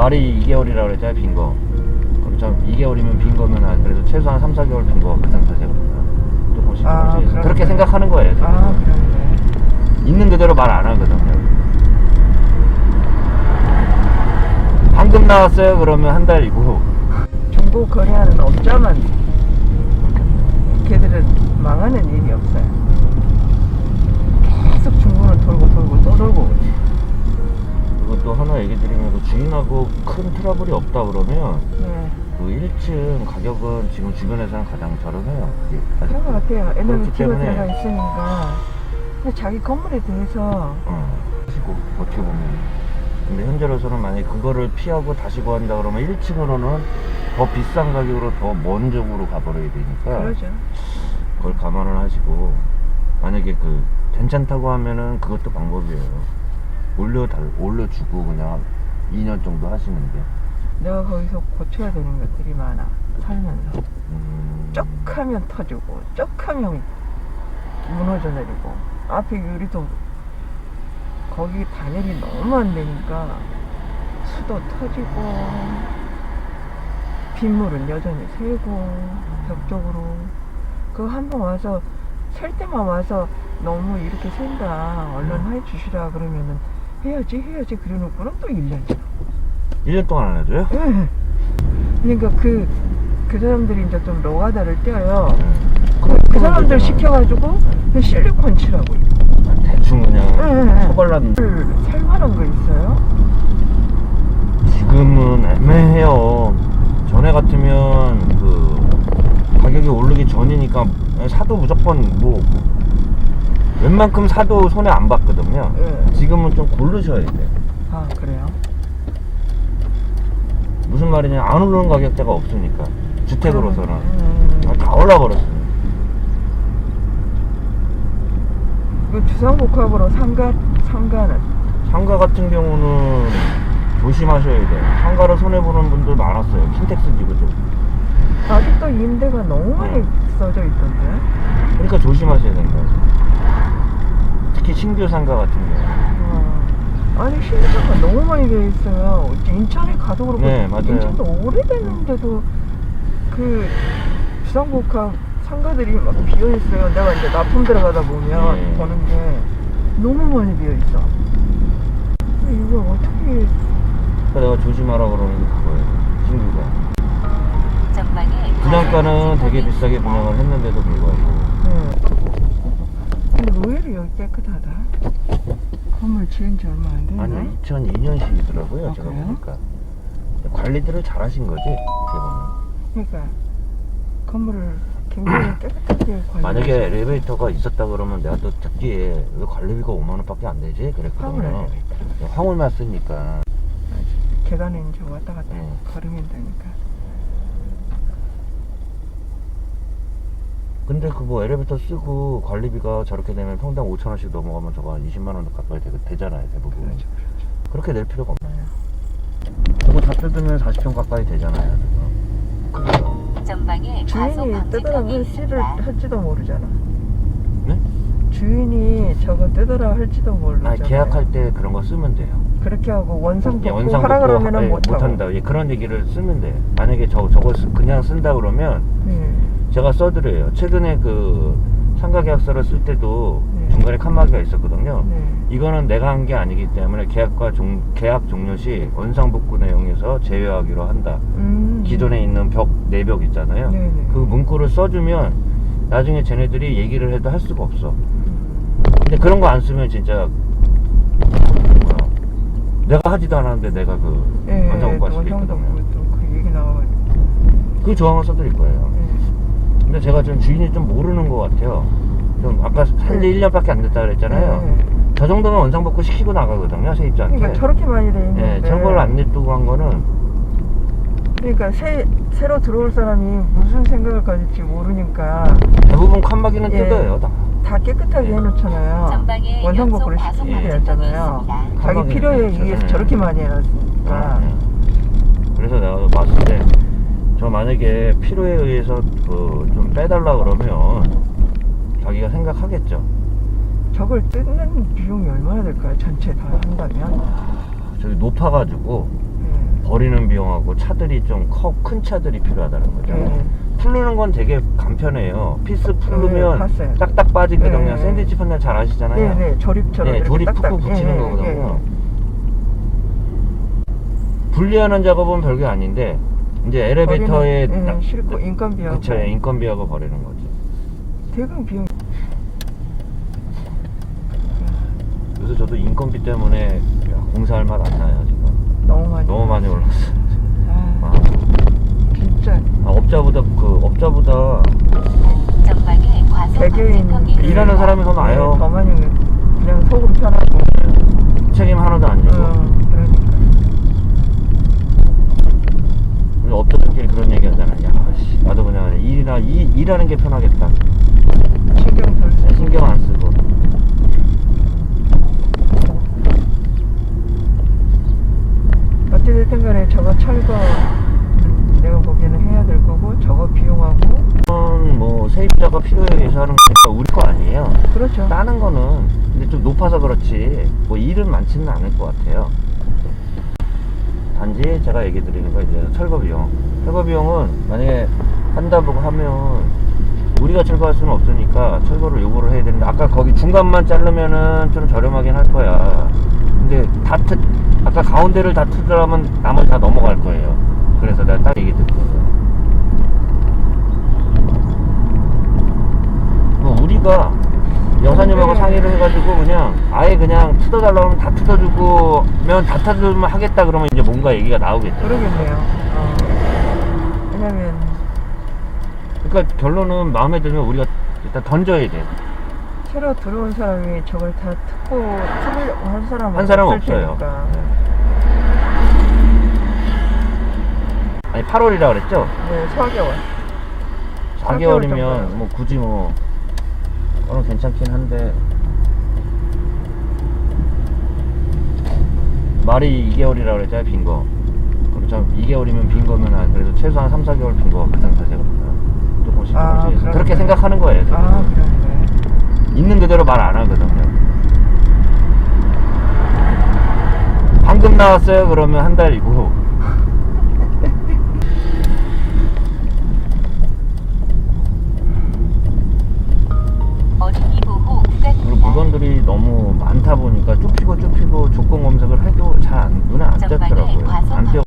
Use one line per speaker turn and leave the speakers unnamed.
말이 2개월이라고 그랬잖아요, 빈 거. 그럼 저 2개월이면 빈 거면 그래도 최소한 3, 4개월 빈 거 가상자재거든요. 조금씩 조금씩. 그렇게 생각하는 거예요.
그런데.
있는 그대로 말 안 하거든요. 방금 나왔어요 그러면 한 달이고.
중고 거래하는 업자만 걔들은 망하는 일이 없어요. 계속 중고는 돌고 또 돌고.
그리고 또 하나 얘기 드리면 그 주인하고 큰 트러블이 없다 그러면
네.
그 1층 가격은 지금 주변에서는 가장 저렴해요.
그런 것 같아요. 애는
그렇기
집에
때문에
들어가 있으니까. 근데 자기 건물에 대해서
하시고 어떻게 보면. 근데 현재로서는 만약에 그거를 피하고 다시 구한다 그러면 1층으로는 더 비싼 가격으로 더 먼 쪽으로 가버려야 되니까
그러죠.
그걸 감안을 하시고 만약에 그 괜찮다고 하면은 그것도 방법이에요. 올려주고 그냥 2년 정도 하시는 게.
내가 거기서 고쳐야 되는 것들이 많아. 살면서 쩍 하면 터지고 쩍 하면 무너져 내리고 앞에 유리도 거기 단열이 너무 안 되니까 수도 터지고 빗물은 여전히 새고 벽 쪽으로. 그거 한번 와서 셀 때만 와서 너무 이렇게 샌다 얼른 해주시라 그러면은 해야지 그래놓고는 또 1년 지나.
1년 동안 안 해줘요?
네. 그러니까 그 사람들이 이제 좀 노가다를 떼어요. 그 사람들 시켜가지고 그 실리콘 칠하고 있고.
대충 그냥 처벌난.
살만한 거 있어요?
지금은 애매해요. 전에 같으면 그 가격이 오르기 전이니까 사도 무조건 뭐 웬만큼 사도 손해 안 받거든요.
네.
지금은 좀 고르셔야 돼요.
아 그래요?
무슨 말이냐, 안 오르는 가격대가 없으니까 주택으로서는 다 올라버렸어요.
그 주상복합으로 상가는
상가 같은 경우는 조심하셔야 돼요. 상가로 손해보는 분들 많았어요. 킨텍스 지구도.
아직도 임대가 너무 많이 써져 있던데.
그러니까 조심하셔야 된다. 특히 신규 상가 같은 경우.
아니 신사가 너무 많이 되어 있어요. 인천에 가도 그렇고.
네, 맞아요.
인천도 오래됐는데도 그 주상복합 상가들이 막 비어 있어요. 내가 이제 납품 들어가다 보면
네.
보는 게 너무 많이 비어 있어. 이걸 어떻게?
내가 조심하라 그러는 게 그거예요. 신규가.
전방에
분양가는 되게 비싸게 분양을 했는데도 불구하고.
네. 근데 의외로 여기 깨끗하다. 건물 지은 지 얼마 안 됐네.
아니 2002년식이더라고요.
아,
제가
그래요?
보니까. 관리들을 잘 하신 거지. 어떻게 보면.
그러니까 건물을 굉장히 깨끗하게 관리.
만약에 엘리베이터가 있었다 그러면 내가 또 듣기에 왜 관리비가 5만 원밖에 안 되지?
화물
그랬거든요.
엘리베이터.
화물만 쓰니까.
계단에 이제 왔다 갔다
네.
걸으면 되니까.
근데 그 뭐 엘리베이터 쓰고 관리비가 저렇게 되면 평당 5천 원씩 넘어가면 저거 한 20만 원 가까이 되잖아요, 대부분.
그렇죠.
그렇게 낼 필요가 없나요? 저거 다 뜯으면 40평 가까이 되잖아요. 그래서.
전방에
주인이 뜯으라고 씨를 할지도 모르잖아.
네?
주인이 저거 뜯으라 할지도 모르잖아.
아니, 계약할 때 그런 거 쓰면 돼요.
그렇게 하고 원상
예,
복구
원상
하라
복구
그러면은 못 하고.
한다. 예, 그런 얘기를 쓰면 돼요. 만약에 저거 그냥 쓴다 그러면 제가 써드려요. 최근에 그 상가 계약서를 쓸 때도 중간에 칸막이가 있었거든요. 이거는 내가 한 게 아니기 때문에 계약 종료 시 원상복구 내용에서 제외하기로 한다. 기존에 있는 내 벽 있잖아요.
네네.
그 문구를 써주면 나중에 쟤네들이 얘기를 해도 할 수가 없어. 근데 그런 거 안 쓰면 진짜 뭐야, 내가 하지도 않았는데 내가 그 원상복구 할 수도 있거든요.
그 얘기 나와가지고.
그 조항을 써드릴 거예요. 근데 제가 좀 주인이 좀 모르는 것 같아요. 좀 아까 산지 1년밖에 안 됐다 그랬잖아요. 저 정도면 원상복구 시키고 나가거든요, 세입자한테.
그러니까 저렇게 많이 돼 있는데.
네, 저런 걸 안 냅두고 한 거는.
그러니까 새로 들어올 사람이 무슨 생각을 가질지 모르니까
대부분 칸막이는 뜯어요, 다.
다 깨끗하게 해놓잖아요.
전방에
원상복구를
연속
시키게
과속
했잖아요.
방지턱이
자기
있습니다.
필요에 의해서 저렇게 많이 해놨으니까.
그래서 내가 봤을 때 저 만약에 필요에 의해서 좀 빼달라 그러면 자기가 생각하겠죠.
저걸 뜯는 비용이 얼마나 될까요? 전체 다 한다면?
저기 높아가지고 버리는 비용하고 차들이 좀 큰 차들이 필요하다는 거죠.
네.
풀르는 건 되게 간편해요. 피스 풀르면
봤어요.
딱딱 빠지거든요.
네.
샌드위치 판넬 잘 아시잖아요.
네네, 조립처럼.
네,
이렇게
조립
딱딱.
푹푹 붙이는
예,
거거든요.
예.
분리하는 작업은 별게 아닌데 이제 엘리베이터에
버리는, 싣고 인건비하고.
그쵸, 인건비하고 버리는 거지.
대금 비용.
요새 저도 인건비 때문에 공사할 맛 안 나요 지금.
너무 많이
올랐어.
아, 진짜.
업자보다
전방에 과속
개개인
방지턱이
일하는 사람이 더 나아요.
네, 더 많이 그냥 소금 편하고.
책임 하나도 안 지고.
그러니까.
근데 업자들끼리 그런 얘기 하잖아. 야, 씨, 나도 그냥 일하는 게 편하겠다.
신경 덜 쓰고.
신경 안 쓰고.
어찌됐든 간에 저거 철거 내가 보기에는 해야 될 거고, 저거 비용하고.
뭐 세입자가 필요에 의해서 하는 거니까 우리 거 아니에요.
그렇죠.
따는 거는 근데 좀 높아서 그렇지 뭐 일은 많지는 않을 것 같아요. 단지 제가 얘기 드리는 거 이제 철거 비용은 만약에 한다고 하면 우리가 철거할 수는 없으니까 철거를 요구를 해야 되는데, 아까 거기 중간만 자르면은 좀 저렴하긴 할 거야. 근데 아까 가운데를 다 트더라면 나머지 다 넘어갈 거예요. 그래서 내가 딱 얘기 듣거든요. 뭐 우리가 여사님하고 상의를 해가지고 그냥 아예 그냥 뜯어달라고 하면 다 뜯어주고면 다 뜯어주면 하겠다 그러면 이제 뭔가 얘기가 나오겠죠.
그러겠네요. 왜냐면
그러니까 결론은 마음에 들면 우리가 일단 던져야 돼.
새로 들어온 사람이 저걸 다 뜯으려고 한 사람은
한 사람
없을
없어요.
테니까.
네. 아니 8월이라 그랬죠?
네, 4개월.
4개월이면 뭐 굳이 그건 괜찮긴 한데 말이 2개월이라 그랬잖아요. 빈거. 그렇죠. 2개월이면 빈거면 그래도 최소한 3, 4개월 빈거가 가상사세거든요. 조금씩 그렇게
그러네.
생각하는 거예요.
그러네.
있는 그대로 말 안 하거든요. 방금 나왔어요 그러면 한 달이고.
어린이 보호
그리고
구간입니다.
물건들이 너무 많다 보니까 좁히고 조건 검색을 해도 잘 눈에 안
전방에
띄더라고요.
과속
안 띄어.